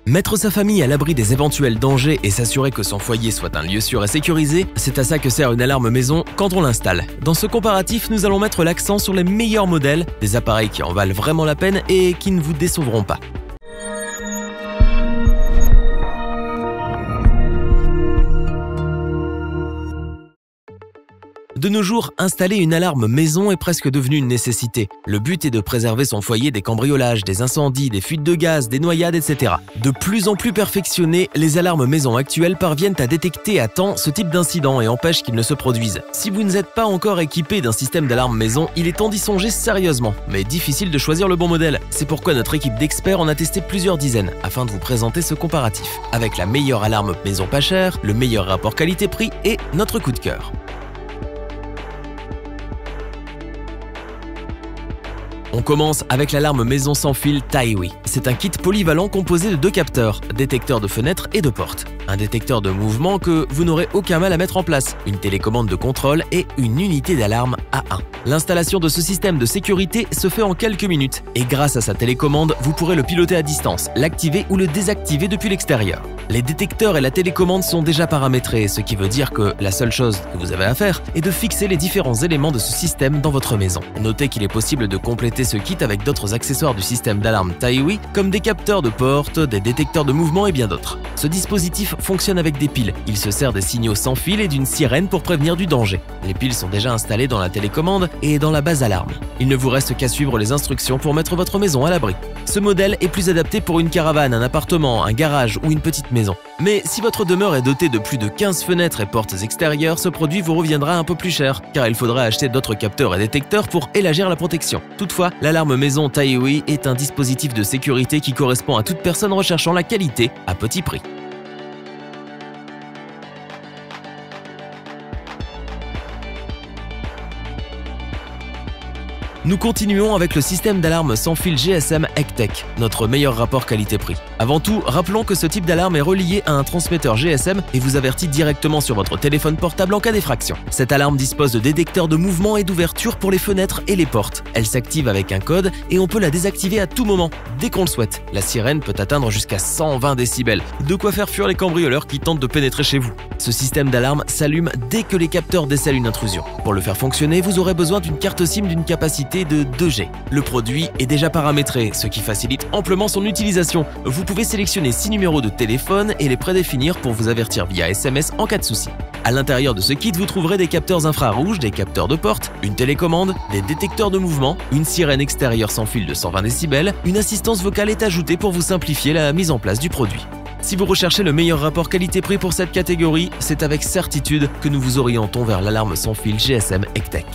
Mettre sa famille à l'abri des éventuels dangers et s'assurer que son foyer soit un lieu sûr et sécurisé, c'est à ça que sert une alarme maison quand on l'installe. Dans ce comparatif, nous allons mettre l'accent sur les meilleurs modèles, des appareils qui en valent vraiment la peine et qui ne vous décevront pas. De nos jours, installer une alarme maison est presque devenu une nécessité. Le but est de préserver son foyer des cambriolages, des incendies, des fuites de gaz, des noyades, etc. De plus en plus perfectionnées, les alarmes maison actuelles parviennent à détecter à temps ce type d'incident et empêchent qu'ils ne se produisent. Si vous n'êtes pas encore équipé d'un système d'alarme maison, il est temps d'y songer sérieusement, mais difficile de choisir le bon modèle. C'est pourquoi notre équipe d'experts en a testé plusieurs dizaines afin de vous présenter ce comparatif, avec la meilleure alarme maison pas chère, le meilleur rapport qualité-prix et notre coup de cœur. On commence avec l'alarme maison sans fil Taiwi. C'est un kit polyvalent composé de 2 capteurs, détecteur de fenêtres et de portes, un détecteur de mouvement que vous n'aurez aucun mal à mettre en place, une télécommande de contrôle et une unité d'alarme A1. L'installation de ce système de sécurité se fait en quelques minutes et grâce à sa télécommande, vous pourrez le piloter à distance, l'activer ou le désactiver depuis l'extérieur. Les détecteurs et la télécommande sont déjà paramétrés, ce qui veut dire que la seule chose que vous avez à faire est de fixer les différents éléments de ce système dans votre maison. Notez qu'il est possible de compléter ce kit avec d'autres accessoires du système d'alarme Taiwi, comme des capteurs de porte, des détecteurs de mouvement et bien d'autres. Ce dispositif fonctionne avec des piles. Il se sert des signaux sans fil et d'une sirène pour prévenir du danger. Les piles sont déjà installées dans la télécommande et dans la base alarme. Il ne vous reste qu'à suivre les instructions pour mettre votre maison à l'abri. Ce modèle est plus adapté pour une caravane, un appartement, un garage ou une petite maison. Mais si votre demeure est dotée de plus de 15 fenêtres et portes extérieures, ce produit vous reviendra un peu plus cher, car il faudra acheter d'autres capteurs et détecteurs pour élargir la protection. Toutefois, l'alarme maison Taiwi est un dispositif de sécurité qui correspond à toute personne recherchant la qualité à petit prix. Nous continuons avec le système d'alarme sans fil GSM Ectech, notre meilleur rapport qualité-prix. Avant tout, rappelons que ce type d'alarme est relié à un transmetteur GSM et vous avertit directement sur votre téléphone portable en cas d'effraction. Cette alarme dispose de détecteurs de mouvement et d'ouverture pour les fenêtres et les portes. Elle s'active avec un code et on peut la désactiver à tout moment, dès qu'on le souhaite. La sirène peut atteindre jusqu'à 120 décibels, de quoi faire fuir les cambrioleurs qui tentent de pénétrer chez vous. Ce système d'alarme s'allume dès que les capteurs décèlent une intrusion. Pour le faire fonctionner, vous aurez besoin d'une carte SIM d'une capacité de 2G. Le produit est déjà paramétré, ce qui facilite amplement son utilisation. Vous pouvez sélectionner 6 numéros de téléphone et les prédéfinir pour vous avertir via SMS en cas de souci. À l'intérieur de ce kit, vous trouverez des capteurs infrarouges, des capteurs de porte, une télécommande, des détecteurs de mouvement, une sirène extérieure sans fil de 120 décibels, une assistance vocale est ajoutée pour vous simplifier la mise en place du produit. Si vous recherchez le meilleur rapport qualité-prix pour cette catégorie, c'est avec certitude que nous vous orientons vers l'alarme sans fil GSM Ectech.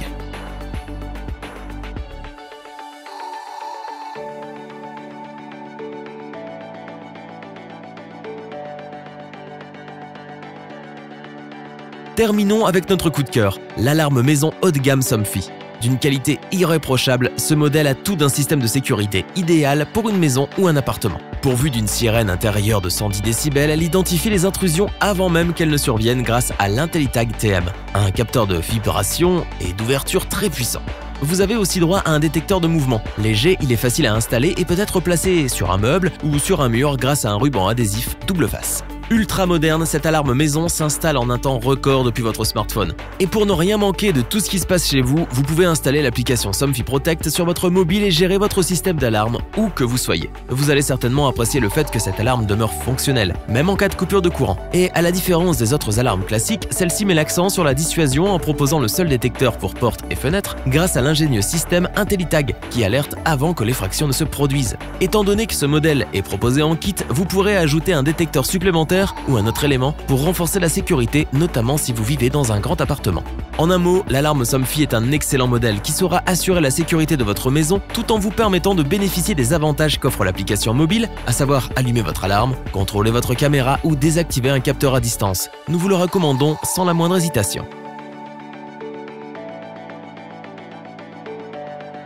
Terminons avec notre coup de cœur, l'alarme maison haut de gamme Somfy. D'une qualité irréprochable, ce modèle a tout d'un système de sécurité idéal pour une maison ou un appartement. Pourvu d'une sirène intérieure de 110 décibels, elle identifie les intrusions avant même qu'elles ne surviennent grâce à l'IntelliTag TM, un capteur de vibration et d'ouverture très puissant. Vous avez aussi droit à un détecteur de mouvement. Léger, il est facile à installer et peut être placé sur un meuble ou sur un mur grâce à un ruban adhésif double face. Ultra moderne, cette alarme maison s'installe en un temps record depuis votre smartphone. Et pour ne rien manquer de tout ce qui se passe chez vous, vous pouvez installer l'application Somfy Protect sur votre mobile et gérer votre système d'alarme où que vous soyez. Vous allez certainement apprécier le fait que cette alarme demeure fonctionnelle, même en cas de coupure de courant. Et à la différence des autres alarmes classiques, celle-ci met l'accent sur la dissuasion en proposant le seul détecteur pour portes et fenêtres grâce à l'ingénieux système IntelliTag qui alerte avant que l'effraction ne se produise. Étant donné que ce modèle est proposé en kit, vous pourrez ajouter un détecteur supplémentaire ou un autre élément pour renforcer la sécurité, notamment si vous vivez dans un grand appartement. En un mot, l'alarme Somfy est un excellent modèle qui saura assurer la sécurité de votre maison tout en vous permettant de bénéficier des avantages qu'offre l'application mobile, à savoir allumer votre alarme, contrôler votre caméra ou désactiver un capteur à distance. Nous vous le recommandons sans la moindre hésitation.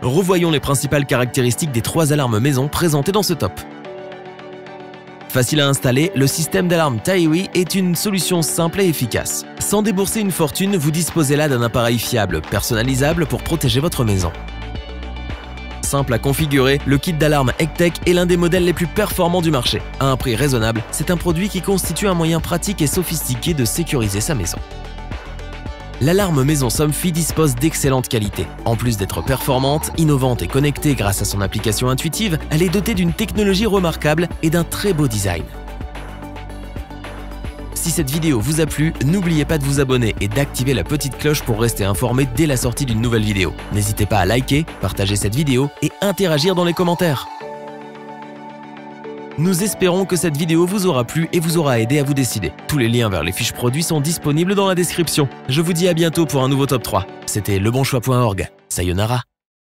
Revoyons les principales caractéristiques des 3 alarmes maison présentées dans ce top. Facile à installer, le système d'alarme Taiwi est une solution simple et efficace. Sans débourser une fortune, vous disposez là d'un appareil fiable, personnalisable pour protéger votre maison. simple à configurer, le kit d'alarme Hectech est l'un des modèles les plus performants du marché. À un prix raisonnable, c'est un produit qui constitue un moyen pratique et sophistiqué de sécuriser sa maison. L'alarme maison Somfy dispose d'excellentes qualités. En plus d'être performante, innovante et connectée grâce à son application intuitive, elle est dotée d'une technologie remarquable et d'un très beau design. Si cette vidéo vous a plu, n'oubliez pas de vous abonner et d'activer la petite cloche pour rester informé dès la sortie d'une nouvelle vidéo. N'hésitez pas à liker, partager cette vidéo et interagir dans les commentaires. Nous espérons que cette vidéo vous aura plu et vous aura aidé à vous décider. Tous les liens vers les fiches produits sont disponibles dans la description. Je vous dis à bientôt pour un nouveau top 3. C'était lebonchoix.org. Sayonara.